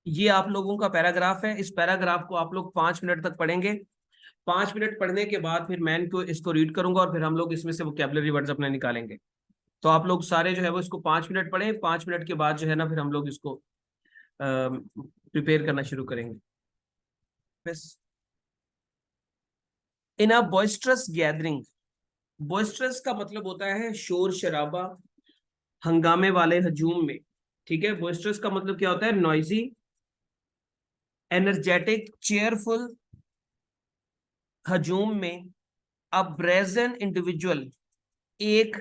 ये आप लोगों का पैराग्राफ है। इस पैराग्राफ को आप लोग 5 मिनट तक पढ़ेंगे। 5 मिनट पढ़ने के बाद फिर मैं इनको इसको रीड करूंगा और फिर हम लोग इसमें से वोकैबुलरी वर्ड्स अपने निकालेंगे। तो आप लोग सारे जो है वो इसको 5 मिनट पढ़ें। 5 मिनट के बाद जो है ना फिर हम लोग इसको प्रिपेयर करना शुरू करेंगे। बस। इन अ बॉइस्ट्रस गैदरिंग। बॉइस्ट्रस का मतलब होता है शोर शराबा, हंगामे वाले हजूम में। ठीक है, बॉइस्ट्रस का मतलब क्या होता है? नॉइजी, एनर्जेटिक, चेयरफुल हजूम में। अ ब्रेजन इंडिविजुअल, एक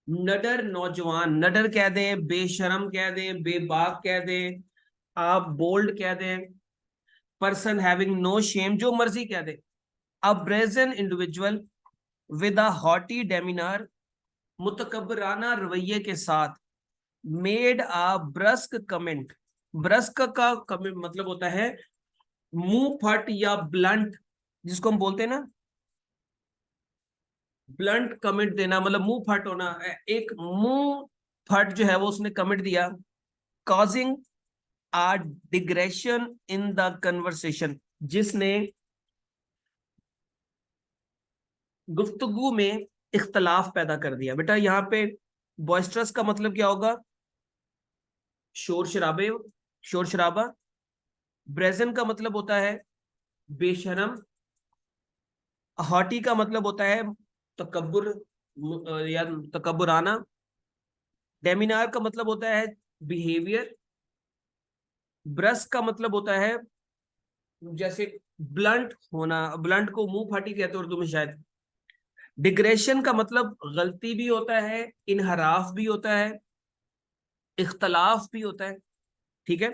नडर नौजवान, नडर कह दें, बेशरम कह दें, बेबाक कह दें, आप बोल्ड कह दें, पर्सन हैविंग नो शेम, जो मर्जी कह दें। A brazen individual with a haughty demeanour, मुतकब्बराना रवैये के साथ। Made a ब्रस्क comment. ब्रस्क का कमेंट मतलब होता है मुंह फट या ब्लंट, जिसको हम बोलते हैं ना ब्लंट कमेंट देना, मतलब मुंह फट होना। एक मुंह फट जो है वो उसने कमेंट दिया। Causing a digression in the conversation, जिसने गुफ्तगू में इख्तलाफ पैदा कर दिया। बेटा यहाँ पे बॉइस्ट्रस का मतलब क्या होगा? शोर शराबे, शोर शराबा। ब्रेजन का मतलब होता है बेशरम। हॉटी का मतलब होता है तकब्बुर या तकब्बुराना। डेमिनार का मतलब होता है बिहेवियर। ब्रस का मतलब होता है जैसे ब्लंट होना, ब्लंट को मुंह फाटी कहते हैं उर्दू में शायद। डिग्रेशन का मतलब गलती भी होता है, इनहराफ भी होता है, इख्तलाफ भी होता है। ठीक है।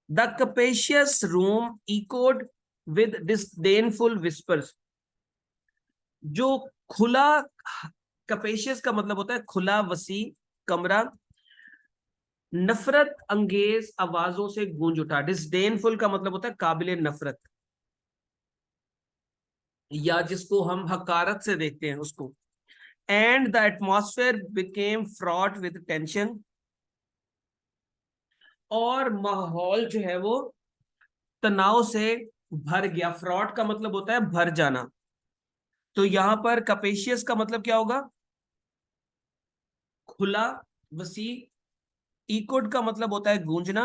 The capacious room echoed with disdainful whispers, जो खुला, कपेशियस का मतलब होता है खुला वसी कमरा, नफरत अंगेज आवाजों से गूंज उठा। डिसडेनफुल का मतलब होता है काबिल नफरत, या जिसको हम हकारत से देखते हैं उसको। And the atmosphere became fraught with tension, और माहौल जो है वो तनाव से भर गया। फ्रॉट का मतलब होता है भर जाना। तो यहां पर कपेशियस का मतलब क्या होगा? खुला, वसी। इकोड का मतलब होता है गूंजना।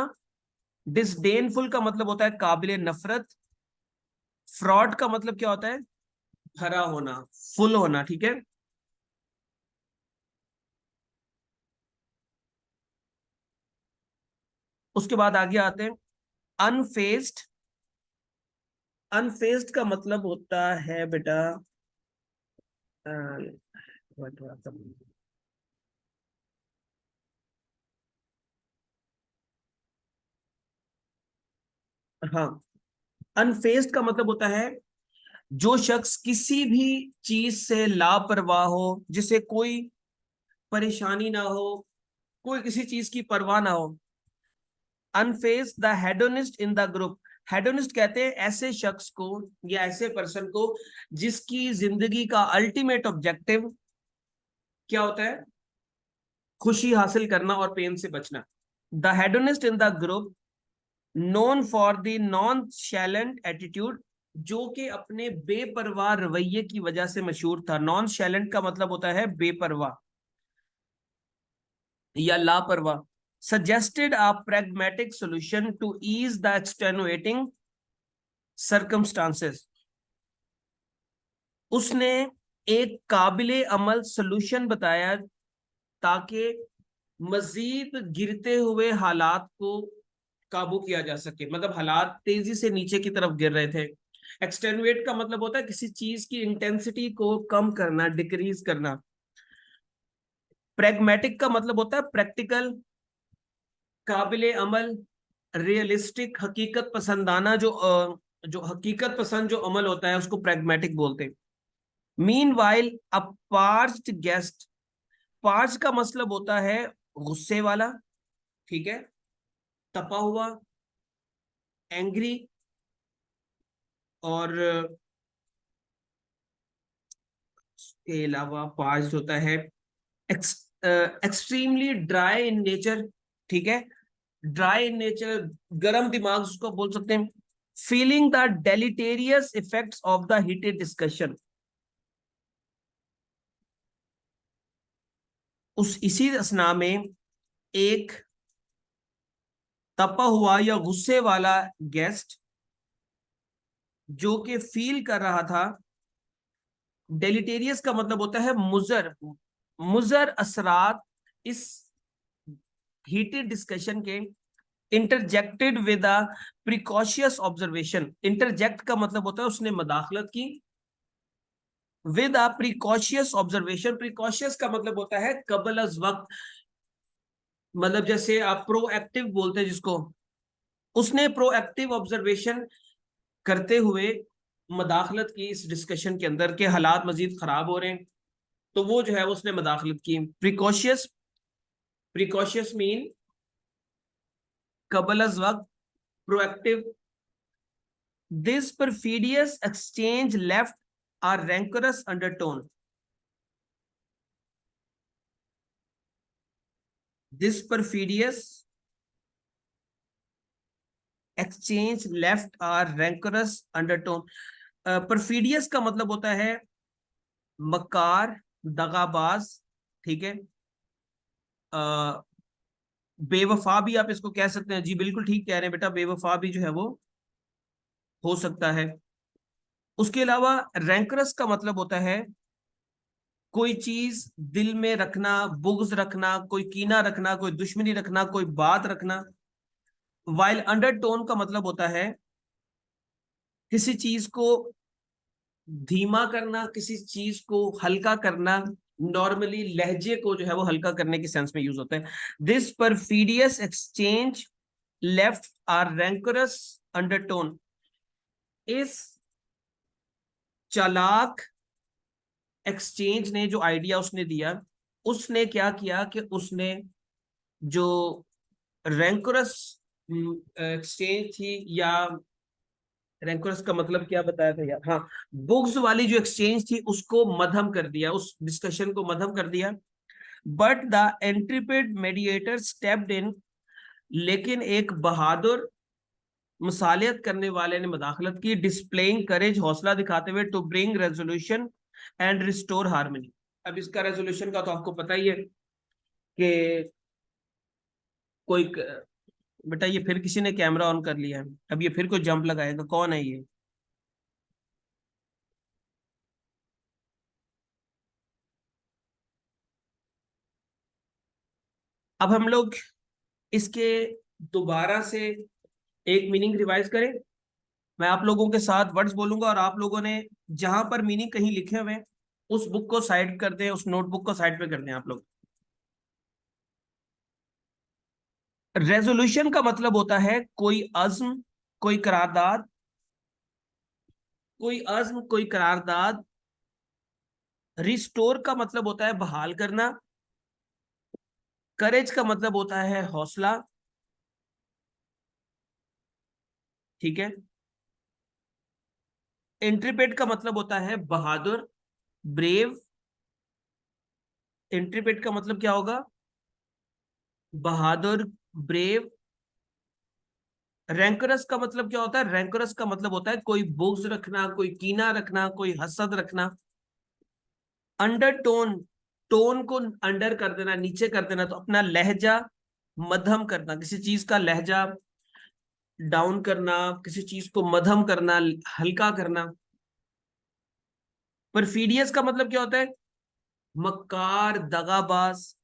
डिसडेनफुल का मतलब होता है काबिल नफरत। फ्रॉड का मतलब क्या होता है? भरा होना, फुल होना। ठीक है। उसके बाद आगे आते हैं अनफेस्ड। अनफेस्ड का मतलब होता है बेटा थोड़ा सा, हाँ, अनफेस्ड का मतलब होता है जो शख्स किसी भी चीज से लापरवाह हो, जिसे कोई परेशानी ना हो, कोई किसी चीज की परवाह ना हो। Unfazed the hedonist in the group. Hedonist कहते हैं ऐसे शख्स को या ऐसे पर्सन को जिसकी जिंदगी का अल्टीमेट ऑब्जेक्टिव क्या होता है? खुशी हासिल करना और पेन से बचना। The hedonist in the group known for the nonchalant attitude, जो कि अपने बेपरवाह रवैये की वजह से मशहूर था। नॉन शैलेंट का मतलब होता है बेपरवाह या लापरवाह। Suggested a pragmatic solution to ease the extenuating circumstances, उसने एक काबिले अमल सोल्यूशन बताया ताकि मजीद गिरते हुए हालात को काबू किया जा सके। मतलब हालात तेजी से नीचे की तरफ गिर रहे थे। एक्सटेनुएट का मतलब होता है किसी चीज की इंटेंसिटी को कम करना, डिक्रीज करना। प्रैग्मेटिक का मतलब होता है प्रैक्टिकल, काबिले अमल, रियलिस्टिक, हकीकत पसंदाना। जो हकीकत पसंद जो अमल होता है उसको प्रैग्मेटिक बोलते हैं। Mean while a parched guest. Parch का मतलब होता है गुस्से वाला। ठीक है। तपा हुआ, एंग्री। और इसके अलावा पार्च होता है एक्सट्रीमली ड्राई इन नेचर। ठीक है। ड्राई नेचर, गर्म दिमाग उसको बोल सकते हैं। Feeling the deleterious effects of the heated discussion, उस इसी असना में एक तपा हुआ या गुस्से वाला गेस्ट जो कि फील कर रहा था, डेलिटेरियस का मतलब होता है मुजर, मुजर असरात इस हीटेड डिस्कशन के, interjected with a precocious observation, interject का मतलब होता है उसने मदाखलत की, with a precocious observation, precocious का मतलब होता है कबल अज वक्त, मतलब जैसे आप प्रोएक्टिव बोलते हैं जिसको, उसने प्रोएक्टिव ऑब्जर्वेशन करते हुए मदाखलत की इस डिस्कशन के अंदर के हालात मजीद खराब हो रहे हैं, तो वो जो है उसने मदाखलत की। प्रिकॉशियस, प्रिकॉशियस मीन कबल अज वक्त, proactive. This perfidious exchange left a rancorous undertone. This perfidious exchange left a rancorous undertone. Perfidious का मतलब होता है मकार, दगाबाज, ठीक है। बेवफा भी आप इसको कह सकते हैं, जी बिल्कुल ठीक कह रहे हैं बेटा, बेवफा भी जो है वो हो सकता है। उसके अलावा रैंकरस का मतलब होता है कोई चीज दिल में रखना, बुग्ज रखना, कोई कीना रखना, कोई दुश्मनी रखना, कोई बात रखना। वाइल अंडरटोन का मतलब होता है किसी चीज को धीमा करना, किसी चीज को हल्का करना, नॉर्मली लहजे को जो है वो हल्का करने के सेंस में यूज होता है। This perfidious exchange left a rancorous undertone, इस चालाक एक्सचेंज ने जो आइडिया उसने दिया, उसने क्या किया कि उसने जो रैंकरस एक्सचेंज थी, या रैंकरस का मतलब क्या बताया था यार, हाँ, बुक्स वाली जो एक्सचेंज थी उसको मध्यम कर दिया, उस डिस्कशन को मध्यम कर दिया। But the intrepid mediator stepped in, लेकिन एक बहादुर मसालियत करने वाले ने मदाखलत की, डिस्प्लेइंग करेज, हौसला दिखाते हुए, to bring resolution and restore harmony. अब इसका रेजोल्यूशन का तो आपको पता ही है कि कोई बेटा ये फिर किसी ने कैमरा ऑन कर लिया है, अब ये फिर कोई जंप लगाएगा, कौन है ये? अब हम लोग इसके दोबारा से एक मीनिंग रिवाइज करें। मैं आप लोगों के साथ वर्ड्स बोलूंगा और आप लोगों ने जहां पर मीनिंग कहीं लिखे हुए हैं उस बुक को साइड कर दें, उस नोटबुक को साइड पे कर दें आप लोग। रेजोल्यूशन का मतलब होता है कोई अज़्म, कोई करारदाद, कोई अज़्म, कोई करारदाद। रिस्टोर का मतलब होता है बहाल करना। करेज का मतलब होता है हौसला, ठीक है। इंट्रीपेट का मतलब होता है बहादुर, ब्रेव। इंट्रीपेट का मतलब क्या होगा? बहादुर, ब्रेव। रैंकरस का मतलब क्या होता है? रैंकरस का मतलब होता है कोई बुग्ज रखना, कोई कीना रखना, कोई हसद रखना। अंडरटोन, टोन को अंडर कर देना, नीचे कर देना, तो अपना लहजा मध्यम करना, किसी चीज का लहजा डाउन करना, किसी चीज को मध्यम करना, हल्का करना। परफीडियस का मतलब क्या होता है? मक्कार, दगाबाज।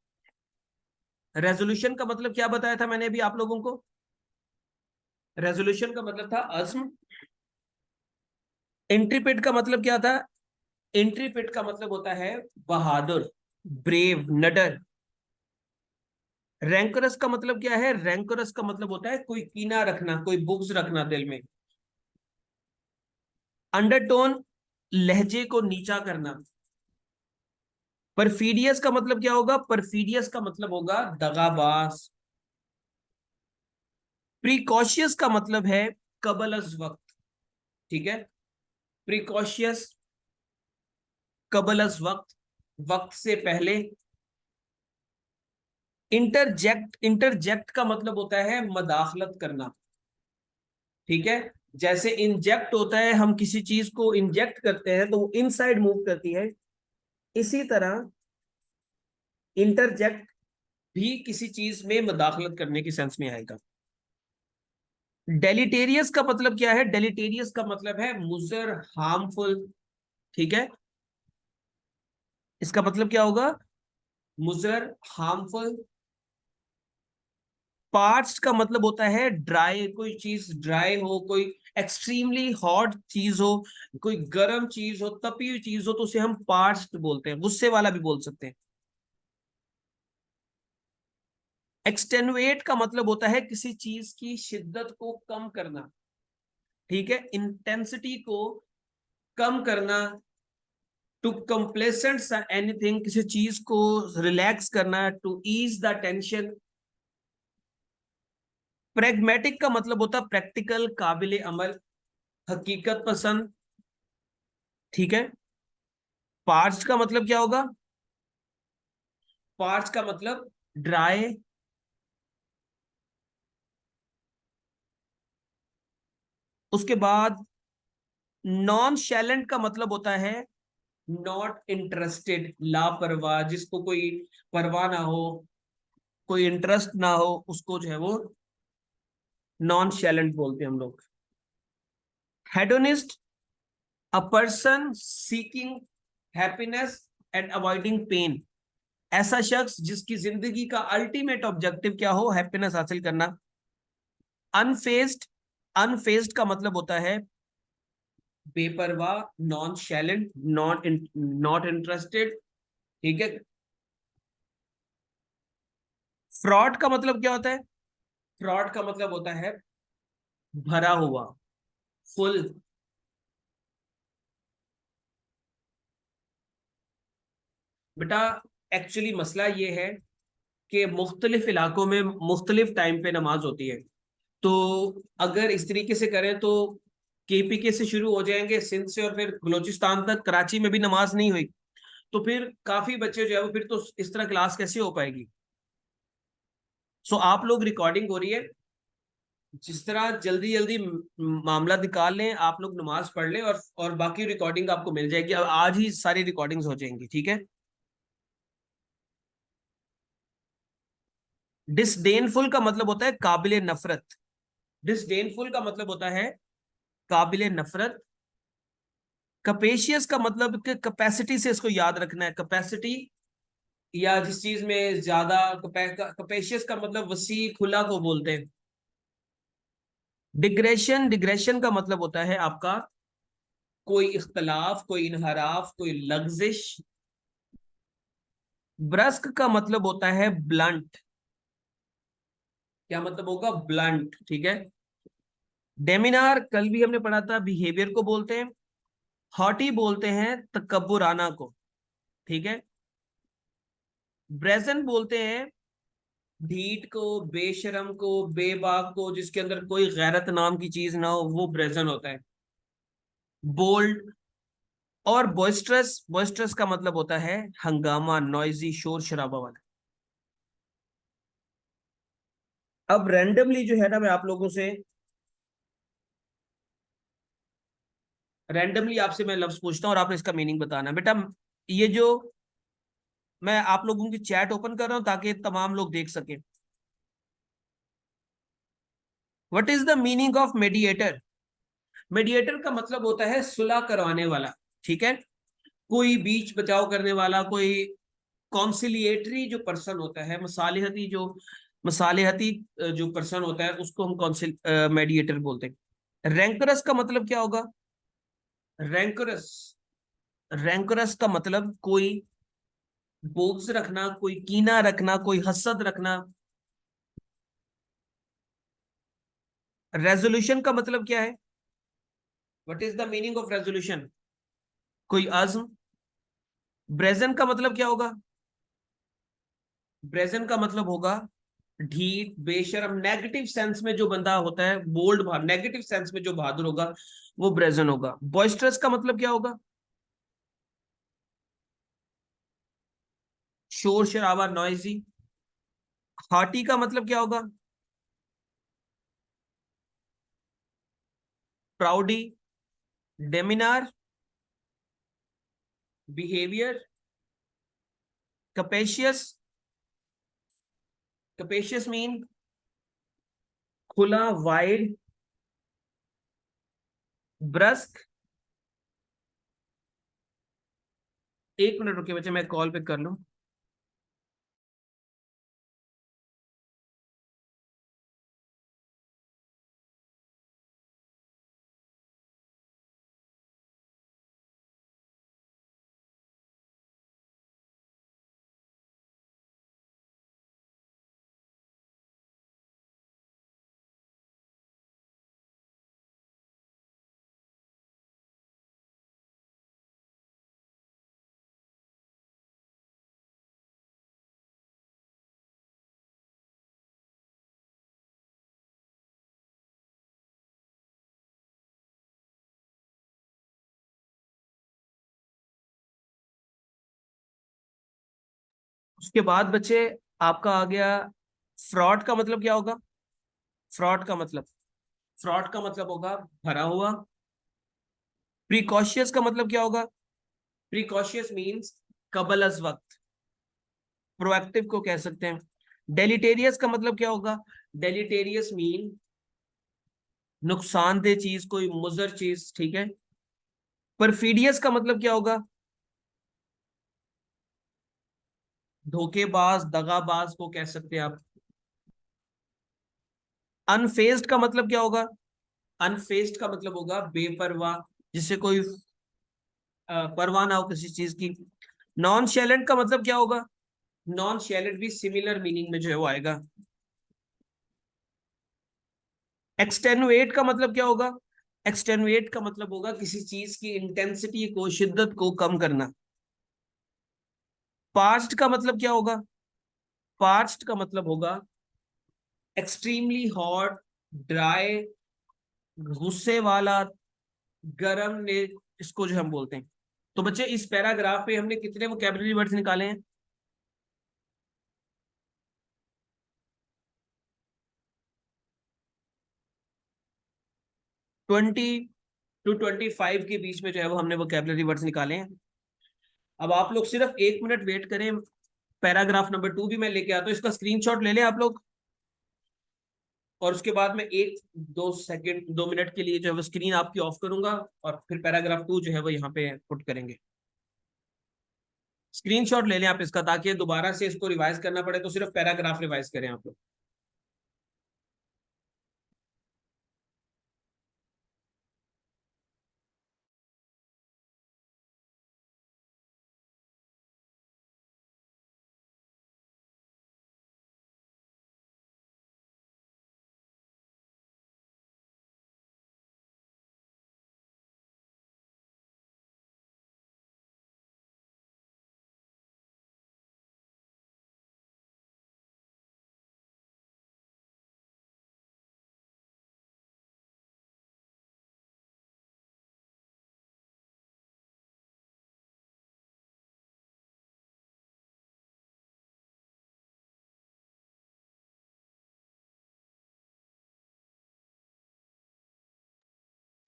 रेजोल्यूशन का मतलब क्या बताया था मैंने अभी आप लोगों को? रेजोल्यूशन का मतलब था अज़्म। इंट्रीपेट का मतलब क्या था? इंट्रीपेट का मतलब होता है बहादुर, ब्रेव, नडर। रैंकरस का मतलब क्या है? रैंकरस का मतलब होता है कोई कीना रखना, कोई बुग्ज रखना दिल में। अंडरटोन, लहजे को नीचा करना। परफीडियस का मतलब क्या होगा? परफीडियस का मतलब होगा दगाबाज। प्रिकॉशियस का मतलब है कबल अज वक्त, ठीक है। प्रिकॉशियस, कबल अज वक्त, वक्त से पहले। इंटरजेक्ट, इंटरजेक्ट का मतलब होता है मदाखलत करना, ठीक है। जैसे इंजेक्ट होता है, हम किसी चीज को इंजेक्ट करते हैं तो वो इनसाइड मूव करती है, इसी तरह इंटरजेक्ट भी किसी चीज में मदाखलत करने की सेंस में आएगा। डेलिटेरियस का मतलब क्या है? डेलिटेरियस का मतलब है मुजर, हार्मफुल, ठीक है। इसका मतलब क्या होगा? मुजर, हार्मफुल। पार्च का मतलब होता है ड्राई, कोई चीज ड्राई हो, कोई एक्सट्रीमली हॉट चीज हो, कोई गर्म चीज हो, तपी हुई चीज हो, तो उसे हम पार्च बोलते हैं, गुस्से वाला भी बोल सकते हैं। एक्सटेनुएट का मतलब होता है किसी चीज की शिद्दत को कम करना, ठीक है, इंटेंसिटी को कम करना। टू कंप्लेसेंट एनीथिंग, किसी चीज को रिलैक्स करना, to ease the tension. Pragmatic का मतलब होता है प्रैक्टिकल, काबिल अमल, हकीकत पसंद, ठीक है। पार्च का मतलब क्या होगा? पार्च का मतलब ड्राई। उसके बाद नॉन शैलेंट का मतलब होता है नॉट इंटरेस्टेड, लापरवाह, जिसको कोई परवाह ना हो, कोई इंटरेस्ट ना हो, उसको जो है वो नॉन शैलेंट बोलते हैं हम लोग। Hedonist, a person seeking happiness and avoiding pain, ऐसा शख्स जिसकी जिंदगी का अल्टीमेट ऑब्जेक्टिव क्या हो? हैप्पीनेस हासिल करना। अनफेज्ड, अनफेज्ड का मतलब होता है बेपरवाह, नॉन शैलेंट, नॉट इंटरेस्टेड, ठीक है। फ्रॉड का मतलब क्या होता है? फ्रॉड का मतलब होता है भरा हुआ, फुल। बेटा एक्चुअली मसला ये है कि मुख्तलिफ इलाकों में मुख्तलिफ टाइम पे नमाज होती है। तो अगर इस तरीके से करें तो केपीके से शुरू हो जाएंगे, सिंध से, और फिर बलूचिस्तान तक, कराची में भी नमाज नहीं हुई, तो फिर काफी बच्चे जो है वो, फिर तो इस तरह क्लास कैसे हो पाएगी? सो आप लोग, रिकॉर्डिंग हो रही है, जिस तरह जल्दी जल्दी मामला निकाल लें, आप लोग नमाज पढ़ लें, और बाकी रिकॉर्डिंग आपको मिल जाएगी। अब आज ही सारी रिकॉर्डिंग्स हो जाएंगी, ठीक है। डिसडेनफुल का मतलब होता है काबिल नफरत। डिसडेनफुल का मतलब होता है काबिल नफरत। कपेशियस का मतलब कि कैपेसिटी से इसको याद रखना है, कैपेसिटी, या जिस चीज में ज्यादा। कपेशियस का मतलब वसी, खुला को बोलते हैं। डिग्रेशन, डिग्रेशन का मतलब होता है आपका कोई इख्तलाफ, कोई इनहराफ, कोई लग्जिश। ब्रस्क का मतलब होता है ब्लंट। क्या मतलब होगा? ब्लंट, ठीक है। डेमिनार कल भी हमने पढ़ा था, बिहेवियर को बोलते हैं। हॉटी बोलते हैं तकब्बुराना को, ठीक है। ब्रेजन बोलते हैं ढीठ को, बेशरम को, बेबाक को, जिसके अंदर कोई गैरत नाम की चीज ना हो, वो ब्रेजन होता है। बोल्ड और बॉइस्ट्रस, बॉइस्ट्रस का मतलब होता है हंगामा, नॉइजी, शोर शराबा वाला। अब रैंडमली जो है ना, मैं आप लोगों से रैंडमली आपसे मैं लफ्ज पूछता हूँ और आपने इसका मीनिंग बताना। बेटा ये जो मैं आप लोगों की चैट ओपन कर रहा हूं ताकि तमाम लोग देख सकें। What is the meaning of mediator? Mediator का मतलब होता है सुलह करवाने वाला, ठीक है। कोई बीच बचाव करने वाला, कोई कॉन्सिलिएटरी जो पर्सन होता है, मसालेहती जो पर्सन होता है, उसको हम कौंसिल मेडिएटर बोलते हैं। रैंकरस का मतलब क्या होगा? रैंकरस, रैंकरस का मतलब कोई बोग्स रखना, कोई कीना रखना, कोई हसद रखना। रेजोल्यूशन का मतलब क्या है? What is the meaning of resolution? कोई अज़्म। ब्रेजन का मतलब क्या होगा? ब्रेजन का मतलब होगा ढीठ, बेशरम, नेगेटिव सेंस में जो बंदा होता है, बोल्ड, नेगेटिव सेंस में जो बहादुर होगा, वो ब्रेजन होगा। बॉइस्टरस का मतलब क्या होगा? शोर शराबा, नॉइजी। हार्टी का मतलब क्या होगा? प्राउडी, डेमिनार, बिहेवियर, कैपेशियस। कैपेशियस मीन खुला, वाइड, ब्रस्क। 1 मिनट रुके बच्चे, मैं कॉल पिक कर लूं। उसके बाद बच्चे आपका आ गया, फ्रॉड का मतलब क्या होगा? फ्रॉड का मतलब, फ्रॉड का मतलब होगा भरा हुआ। प्रिकॉशियस का मतलब क्या होगा? प्रिकॉशियस मींस कबल अज वक्त, प्रोएक्टिव को कह सकते हैं। डेलिटेरियस का मतलब क्या होगा? डेलिटेरियस मीन नुकसानदेह चीज, कोई मुजर चीज, ठीक है। परफीडियस का मतलब क्या होगा? धोखेबाज, दगाबाज को कह सकते हैं आप। अनफेज्ड का मतलब क्या होगा? अनफेज्ड का मतलब होगा बेपरवाह, जिससे कोई परवाह ना हो किसी चीज की। नॉन शैलेंट का मतलब क्या होगा? नॉन शैलेंट भी सिमिलर मीनिंग में जो है वो आएगा। एक्सटेनुएट का मतलब क्या होगा? एक्सटेनुएट का मतलब होगा किसी चीज की इंटेंसिटी को, शिद्दत को कम करना। पार्च्ड का मतलब क्या होगा? पार्च्ड का मतलब होगा एक्सट्रीमली हॉट, ड्राई, गुस्से वाला, गरम ने, इसको जो हम बोलते हैं। तो बच्चे इस पैराग्राफ पे हमने कितने वोकैबुलरी वर्ड्स निकाले हैं? 20 to 25 के बीच में जो है वो हमने वोकैबुलरी वर्ड्स निकाले हैं। अब आप लोग सिर्फ 1 मिनट वेट करें, पैराग्राफ नंबर 2 भी मैं लेके आता हूँ, इसका स्क्रीनशॉट ले लें आप लोग। और उसके बाद में 1-2 सेकंड, 2 मिनट के लिए जो है वो स्क्रीन आपकी ऑफ करूंगा, और फिर पैराग्राफ 2 जो है वो यहाँ पे पुट करेंगे। स्क्रीनशॉट ले लें आप इसका, ताकि दोबारा से इसको रिवाइज करना पड़े तो सिर्फ पैराग्राफ रिवाइज करें आप लोग।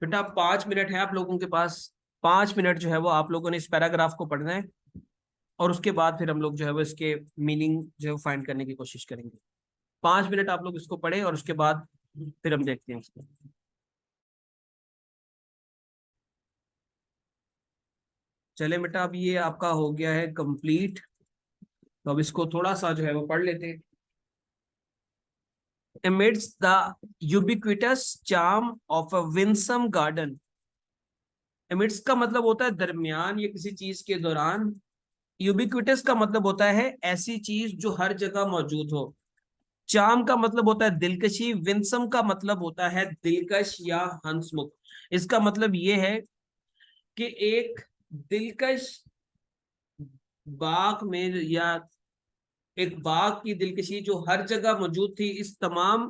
बेटा 5 मिनट है आप लोगों के पास। 5 मिनट जो है वो आप लोगों ने इस पैराग्राफ को पढ़ना है, और उसके बाद फिर हम लोग जो है वो इसके मीनिंग जो है फाइंड करने की कोशिश करेंगे। 5 मिनट आप लोग इसको पढ़े, और उसके बाद फिर हम देखते हैं इसको। चले बेटा, अब ये आपका हो गया है कंप्लीट। तो अब इसको थोड़ा सा जो है वो पढ़ लेते हैं। Amidst the ubiquitous charm of a winsome garden। Amidst का मतलब होता है दरमियान या किसी चीज के दौरान। यूबिक्विटस का मतलब होता है ऐसी चीज जो हर जगह मौजूद हो। चार्म का मतलब होता है दिलकशी। विंसम का मतलब होता है दिलकश या हंसमुख। इसका मतलब ये है कि एक दिलकश बाग में, या एक बाग की दिलकशी जो हर जगह मौजूद थी, इस तमाम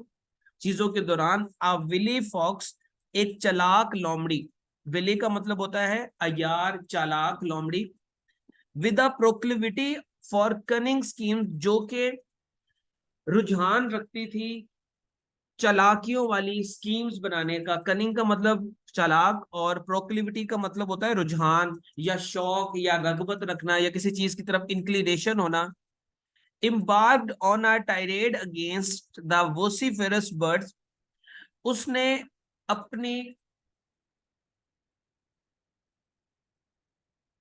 चीजों के दौरान अ विली फॉक्स, एक चालाक लोमड़ी। विली का मतलब होता है अयार, चालाक, लोमड़ी। With a proclivity for cunning scheme, जो के रुझान रखती थी चालाकियों वाली स्कीम्स बनाने का। कनिंग का मतलब चालाक, और प्रोक्लिविटी का मतलब होता है रुझान या शौक या रगबत रखना या किसी चीज की तरफ इंक्लिनेशन होना। embarked on a tirade against the vociferous birds, उसने अपनी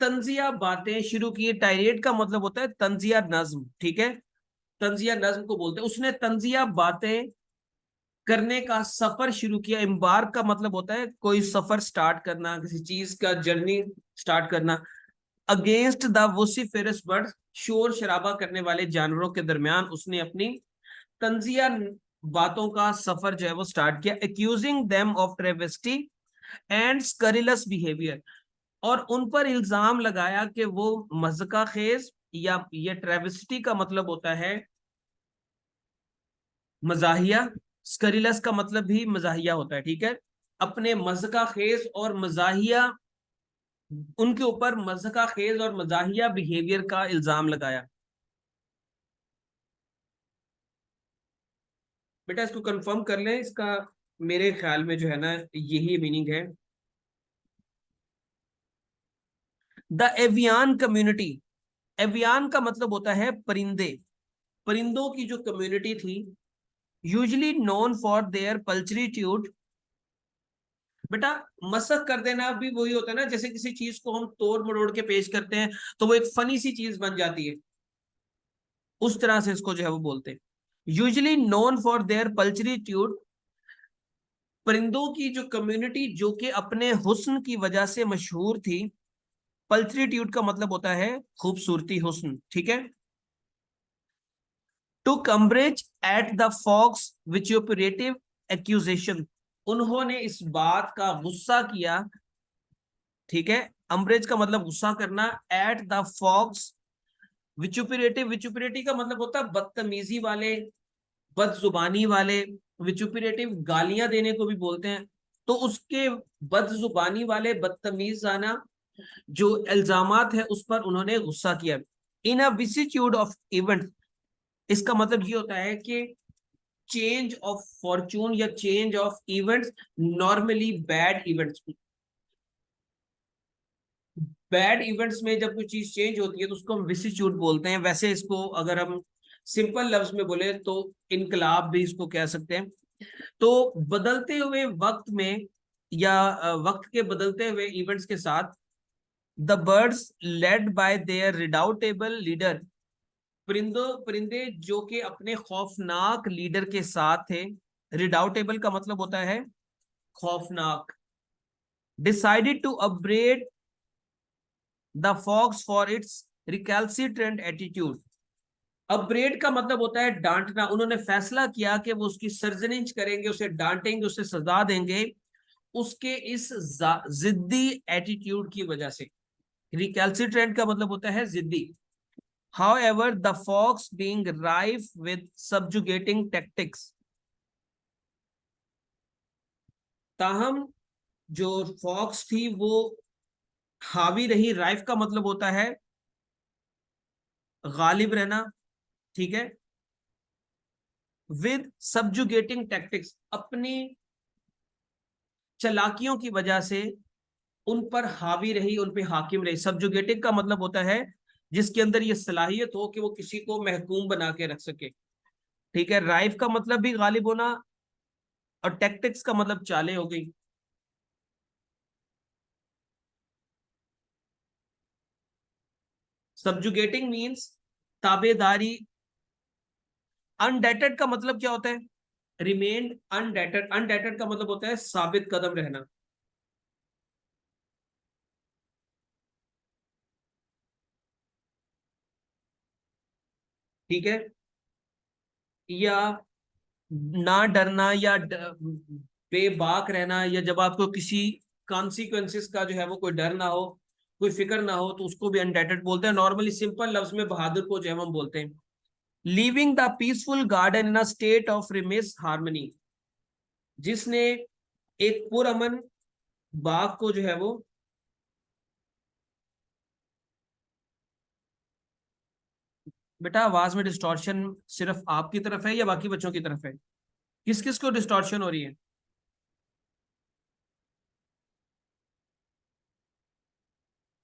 तंजिया बातें शुरू की। टायरेट का मतलब होता है तंजिया नज्म, ठीक है, तंजिया नज्म को बोलते हैं। उसने तंजिया बातें करने का सफर शुरू किया। एम्बार्क का मतलब होता है कोई सफर स्टार्ट करना, किसी चीज का जर्नी स्टार्ट करना। अगेंस्ट द वोसिफेरस बर्ड्स, शोर शराबा करने वाले जानवरों के दरमियान उसने अपनी तंजिया बातों का सफर जो है वो स्टार्ट किया। Accusing them of travesty and scurrilous behaviour, और उन पर इल्जाम लगाया कि वो मज़का खेज, या ये ट्रेविस्टी का मतलब होता है मजाहिया, स्करिलस का मतलब भी मजाहिया होता है, ठीक है। अपने मज़का खेज और मजाहिया, उनके ऊपर मज़का खेज और मजाहिया बिहेवियर का इल्जाम लगाया। बेटा इसको कंफर्म कर लें, इसका मेरे ख्याल में जो है ना यही मीनिंग है। द एवियान कम्युनिटी, एवियान का मतलब होता है परिंदे, परिंदों की जो कम्युनिटी थी, यूजली नोन फॉर देयर पल्चरीट्यूड। बेटा मसक कर देना भी वही होता है ना, जैसे किसी चीज को हम तोड़ मरोड़ के पेश करते हैं तो वो एक फनी सी चीज बन जाती है, उस तरह से इसको जो है वो बोलते हैं। यूजली नोन फॉर देयर पल्चरीट्यूड, परिंदों की जो कम्युनिटी जो कि अपने हुस्न की वजह से मशहूर थी। पल्चरीट्यूड का मतलब होता है खूबसूरती, हुस्न, ठीक है। Took umbrage at the fox vituperative accusation, उन्होंने इस बात का गुस्सा किया, ठीक है। अम्ब्रेज का मतलब गुस्सा करना, एट द फॉक्स विचुपरेटिव, विचुपरेटिव का मतलब होता है बदतमीजी वाले, बदजुबानी वाले। विचुपरेटिव गालियां देने को भी बोलते हैं। तो उसके बदजुबानी वाले, बदतमीजाना जो इल्जामात है उस पर उन्होंने गुस्सा किया। इन अ विसिट्यूड ऑफ इवेंट, इसका मतलब ये होता है कि चेंज ऑफ फॉर्चून या change of events, normally bad events. Bad events में जब कोई चीज चेंज होती है तो उसको हम विसिच्यूड बोलते हैं। वैसे इसको अगर हम सिंपल लफ्ज में बोले तो इनकलाब भी इसको कह सकते हैं। तो बदलते हुए वक्त में, या वक्त के बदलते हुए इवेंट्स के साथ, the birds led by their redoubtable leader, परिंदे जो कि अपने खौफनाक लीडर के साथ थे। रिडाउटेबल का मतलब होता है खौफनाक। Decided to upgrade the fox for its recalcitrant attitude. Upgrade का मतलब होता है डांटना। उन्होंने फैसला किया कि वो उसकी सर्जनिंच करेंगे, उसे डांटेंगे, उसे सजा देंगे उसके इस जिद्दी एटीट्यूड की वजह से। रिकैल्सिट्रेंट का मतलब होता है जिद्दी। However, the fox being rife with subjugating tactics, ताहम जो फॉक्स थी वो हावी रही। राइफ का मतलब होता है गालिब रहना, ठीक है। विद सबजुगेटिंग टैक्टिक्स, अपनी चालाकियों की वजह से उन पर हावी रही, उन पे हाकिम रही। सबजुगेटिंग का मतलब होता है जिसके अंदर ये सलाहियत हो कि वो किसी को महकूम बना के रख सके, ठीक है। राइफ का मतलब भी गालिब होना, और टैक्टिक्स का मतलब चालें हो गई। सबजुगेटिंग मीन्स ताबेदारी। अनडेटेड का मतलब क्या होता है? रिमेन्ड अनडेटेड, अनडेटेड का मतलब होता है साबित कदम रहना, ठीक है। या ना डरना, या बेबाक रहना, या जब आपको किसी कॉन्सिक्वेंसेस का जो है वो कोई डर ना हो, कोई फिक्र ना हो, तो उसको भी अनडेटेड बोलते हैं। नॉर्मली सिंपल लफ्ज में बहादुर को जो है हम बोलते हैं। Living the peaceful garden in a state of remiss harmony, जिसने एक पुरअमन बाग को जो है वो बेटा आवाज में डिस्टॉर्शन सिर्फ आपकी तरफ है या बाकी बच्चों की तरफ है? किस किस को डिस्टॉर्शन हो रही है?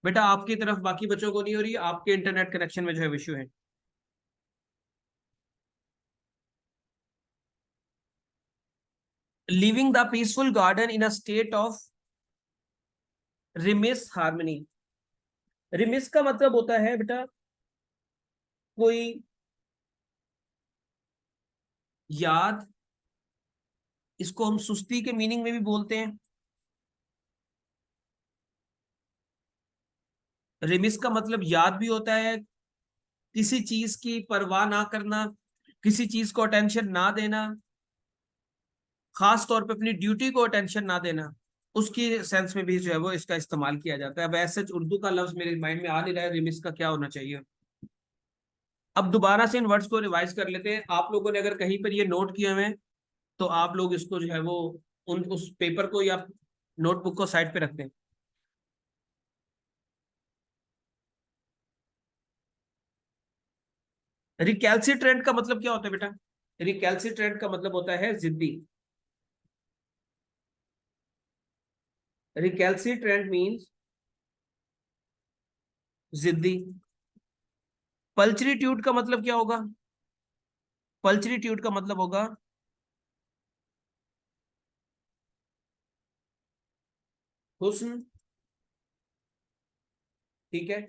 बेटा आपकी तरफ, बाकी बच्चों को नहीं हो रही, आपके इंटरनेट कनेक्शन में जो है इशू है। Living the peaceful garden in a state of remiss harmony. Remiss का मतलब होता है बेटा कोई याद, इसको हम सुस्ती के मीनिंग में भी बोलते हैं। रिमिस का मतलब याद भी होता है, किसी चीज की परवाह ना करना, किसी चीज को अटेंशन ना देना, खास तौर पे अपनी ड्यूटी को अटेंशन ना देना, उसकी सेंस में भी जो है वो इसका इस्तेमाल किया जाता है। अब ऐसे उर्दू का लफ्ज मेरे माइंड में आ नहीं रहा है, रिमिस का क्या होना चाहिए। अब दोबारा से इन वर्ड्स को रिवाइज कर लेते हैं। आप लोगों ने अगर कहीं पर ये नोट किए हुए हैं तो आप लोग इसको जो है वो उन उस पेपर को या नोटबुक को साइड पे रखते हैं। रिकैल्सिट्रेंट का मतलब क्या होता है बेटा? रिकैल्सिट्रेंट का मतलब होता है जिद्दी। रिकैल्सिट्रेंट मीन्स जिद्दी। पल्चरीट्यूड का मतलब क्या होगा? पल्चरीट्यूड का मतलब होगा हुस्न। ठीक है।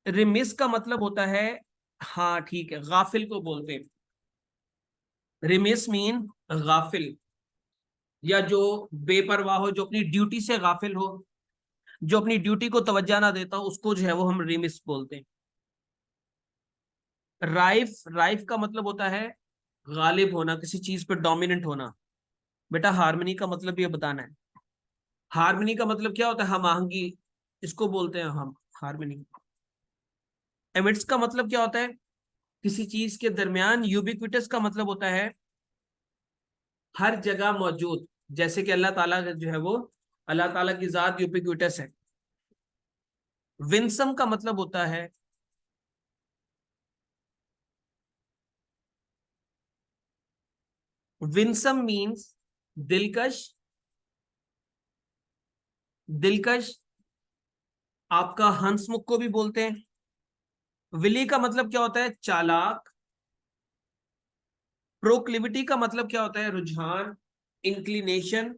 रिमिस का मतलब होता है, हाँ ठीक है, गाफिल को बोलते हैं। रिमिस मीन गाफिल, या जो बेपरवाह हो, जो अपनी ड्यूटी से गाफिल हो, जो अपनी ड्यूटी को तवज्जो ना देता हो, उसको जो है वो हम रिमिस बोलते हैं। राइफ, राइफ का मतलब होता है गालिब होना, किसी चीज पर डोमिनेंट होना। बेटा हारमनी का मतलब भी ये बताना है। हारमनी का मतलब क्या होता है? हम आहंगी, इसको बोलते हैं हम हारमनी। एमिट्स का मतलब क्या होता है? किसी चीज के दरमियान। यूबिक्विटस का मतलब होता है हर जगह मौजूद, जैसे कि अल्लाह ताला जो है वो, अल्लाह ताला की जात यूबिक्विटस है। विंसम का मतलब होता है, विंसम मीन्स दिलकश। दिलकश आपका हंसमुख को भी बोलते हैं। विली का मतलब क्या होता है? चालाक। प्रोक्लिविटी का मतलब क्या होता है? रुझान, इंक्लिनेशन।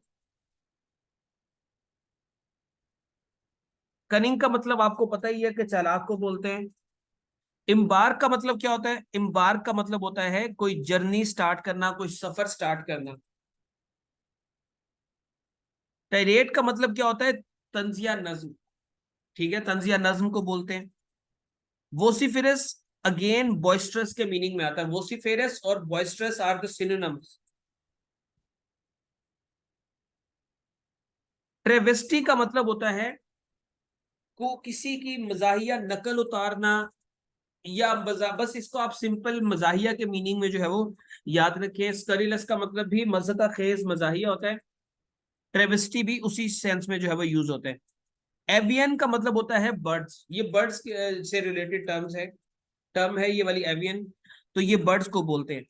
कनिंग का मतलब आपको पता ही है कि चालाक को बोलते हैं। इम्बार्क का मतलब क्या होता है? इम्बार्क का मतलब होता है कोई जर्नी स्टार्ट करना, कोई सफर स्टार्ट करना। टायरेट का मतलब क्या होता है? तंजिया नज्म। ठीक है, तंजिया नज्म को बोलते हैं। वोसिफिरस अगेन बॉइस्ट्रस के मीनिंग में आता है। वोसिफेरस और boisterous are the synonyms. Travesty का मतलब होता है को किसी की मजाहिया नकल उतारना, या बस इसको आप सिंपल मजाहिया के मीनिंग में जो है वो याद रखें। स्करीलस का मतलब भी मज़ा खेज मजाहिया होता है। ट्रेवेस्टी भी उसी सेंस में जो है वो यूज होता है। एवियन का मतलब होता है बर्ड्स। ये बर्ड्स से रिलेटेड टर्म्स है, टर्म है ये वाली एवियन, तो ये बर्ड्स को बोलते हैं।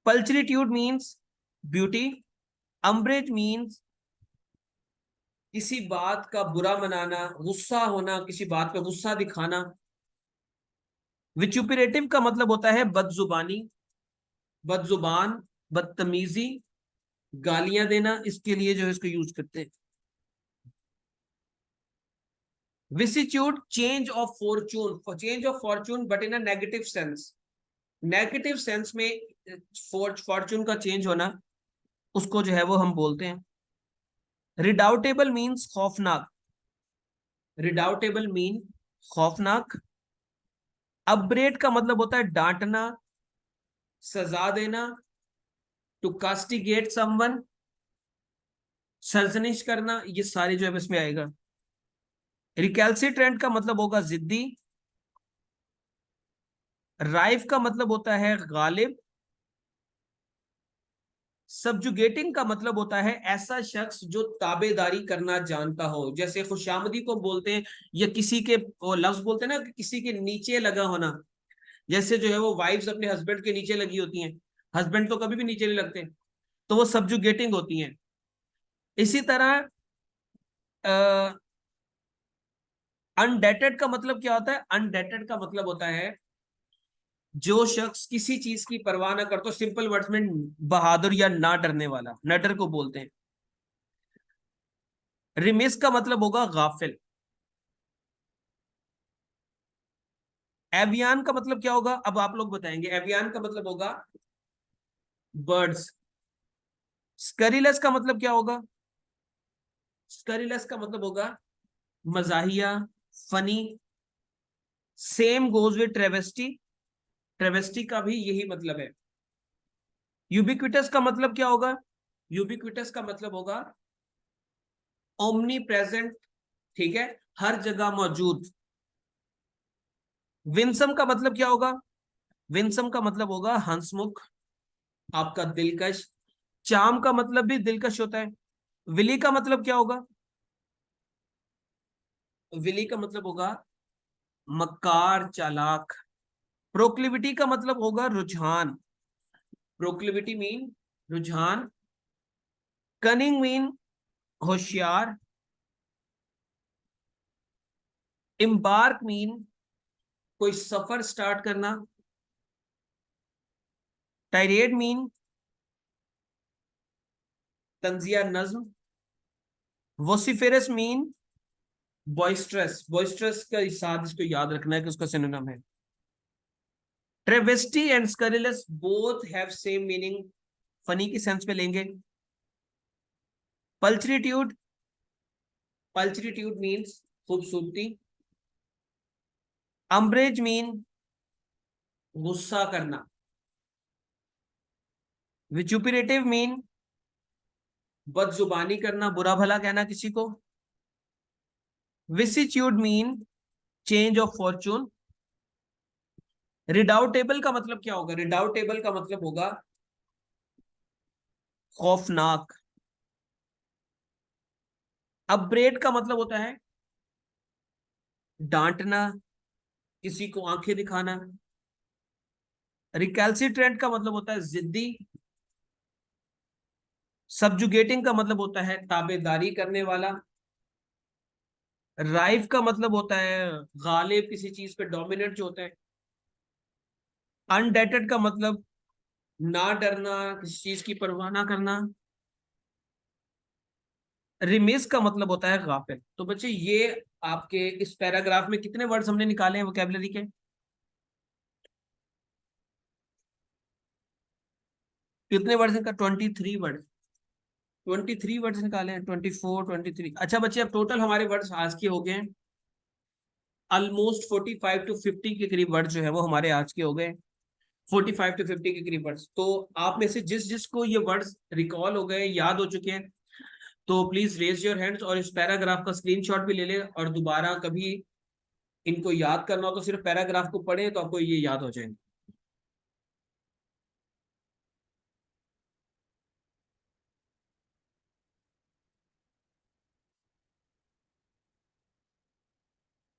पल्चरीट्यूड मीन्स ब्यूटी। अम्ब्रेज मीन्स किसी बात का बुरा मनाना, गुस्सा होना, किसी बात पे गुस्सा दिखाना। विचुपरेटिव का मतलब होता है बदजुबानी, बदजुबान, बदतमीजी, गालियां देना, इसके लिए जो है इसको यूज करते हैं। Vicissitude change of fortune, change of fortune but in a negative sense. Negative sense में फॉर्चून का चेंज होना, उसको जो है वो हम बोलते हैं। रिडाउटेबल मीन्स खौफनाक। रिडाउटेबल मीन खौफनाक। अपब्रेड का मतलब होता है डांटना, सजा देना। टू कास्टिगेट समवन, सरजनिश करना, ये सारे जो है इसमें आएगा। रिकैल्सिट्रेंट का मतलब होगा जिद्दी। राइफ का मतलब होता है गालिब। सब्जुगेटिंग का मतलब होता है ऐसा शख्स जो ताबेदारी करना जानता हो, जैसे खुशामदी को बोलते हैं, या किसी के वो लफ्ज बोलते हैं ना कि किसी के नीचे लगा होना, जैसे जो है वो वाइफ्स अपने हस्बैंड के नीचे लगी होती हैं, हस्बैंड तो कभी भी नीचे नहीं लगते, तो वो सब्जुगेटिंग होती हैं। इसी तरह अनडेटेड का मतलब क्या होता है? अनडेटेड का मतलब होता है जो शख्स किसी चीज की परवाह ना करता, सिंपल वर्ड्स में बहादुर या ना डरने वाला, नडर को बोलते हैं। रिमिस का मतलब होगा गाफिल। एवियान का मतलब क्या होगा, अब आप लोग बताएंगे। एवियान का मतलब होगा बर्ड्स। स्करीलेस का मतलब क्या होगा? स्करीलेस का मतलब होगा मजाहिया, funny. Same goes with travesty, travesty का भी यही मतलब है। यूबिक्विटस का मतलब क्या होगा? यूबिक्विटस का मतलब होगा ओमनी प्रेजेंट, ठीक है, हर जगह मौजूद। विंसम का मतलब क्या होगा? विंसम का मतलब होगा हंसमुख, आपका दिलकश। चाम का मतलब भी दिलकश होता है। विली का मतलब क्या होगा? विली का मतलब होगा मक्कार, चालाक। प्रोक्लिविटी का मतलब होगा रुझान। प्रोक्लिविटी मीन रुझान। कनिंग मीन होशियार। एम्बार्क मीन कोई सफर स्टार्ट करना। टायरेड मीन तंजिया, नज्म। वोसिफेरस मीन बॉइस्ट्रस। बॉइस्ट्रस का साथ इसको याद रखना है कि उसका सिनोनिम है। Travesty and scurrilous both have same meaning, funny की सेंस में लेंगे। पल्चरीट्यूड, पल्चरीट्यूड मीन्स खूबसूरती। अम्ब्रेज मीन गुस्सा करना। विचुपिरेटिव मीन बदजुबानी करना, बुरा भला कहना किसी को। विसिच्यूड मीन चेंज ऑफ फॉर्चून। रिडाउटेबल का मतलब क्या होगा? रिडाउटेबल का मतलब होगा खौफनाक। अपब्रेड का मतलब होता है डांटना, किसी को आंखें दिखाना। रिकैल्सिट्रेंट का मतलब होता है जिद्दी। सब्जुगेटिंग का मतलब होता है ताबेदारी करने वाला। राइफ का मतलब होता है गालिब, किसी चीज पे डोमिनेंट जो होता है। अनडेटेड का मतलब ना डरना, किसी चीज की परवाह ना करना। रिमिस का मतलब होता है गाफिल। तो बच्चे ये आपके इस पैराग्राफ में कितने वर्ड्स हमने निकाले हैं वोकैबुलरी के? कितने वर्ड्स का? 23 वर्ड। 23 वर्ड्स निकाले हैं, 24, 23। अच्छा बच्चे, अब टोटल हमारे वर्ड्स आज के हो गए हैं ऑलमोस्ट 45 to 50 के करीब वर्ड जो है वो हमारे आज के हो गए। 45 to 50 के करीब वर्ड्स। तो आप में से जिस जिसको ये वर्ड्स रिकॉल हो गए, याद हो चुके हैं, तो प्लीज रेज योर हैंड्स और इस पैराग्राफ का स्क्रीनशॉट भी ले लें, और दोबारा कभी इनको याद करना हो तो सिर्फ पैराग्राफ को पढ़ें तो आपको ये याद हो जाएंगे।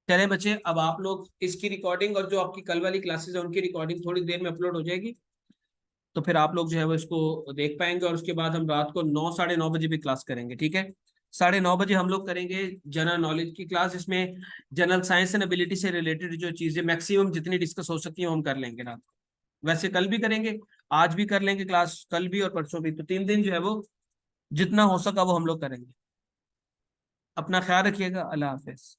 चले बच्चे, अब आप लोग इसकी रिकॉर्डिंग और जो आपकी कल वाली क्लासेस है उनकी रिकॉर्डिंग थोड़ी देर में अपलोड हो जाएगी, तो फिर आप लोग जो है वो इसको देख पाएंगे, और उसके बाद हम रात को 9, 9:30 बजे भी क्लास करेंगे, ठीक है? 9:30 बजे हम लोग करेंगे जनरल नॉलेज की क्लास। इसमें जनरल साइंस एंड एबिलिटी से रिलेटेड जो चीजें मैक्सिमम जितनी डिस्कस हो सकती है हम कर लेंगे रात को। वैसे कल भी करेंगे, आज भी कर लेंगे क्लास, कल भी और परसों भी, तो 3 दिन जो है वो जितना हो सका वो हम लोग करेंगे। अपना ख्याल रखिएगा। अल्लाह हाफिज।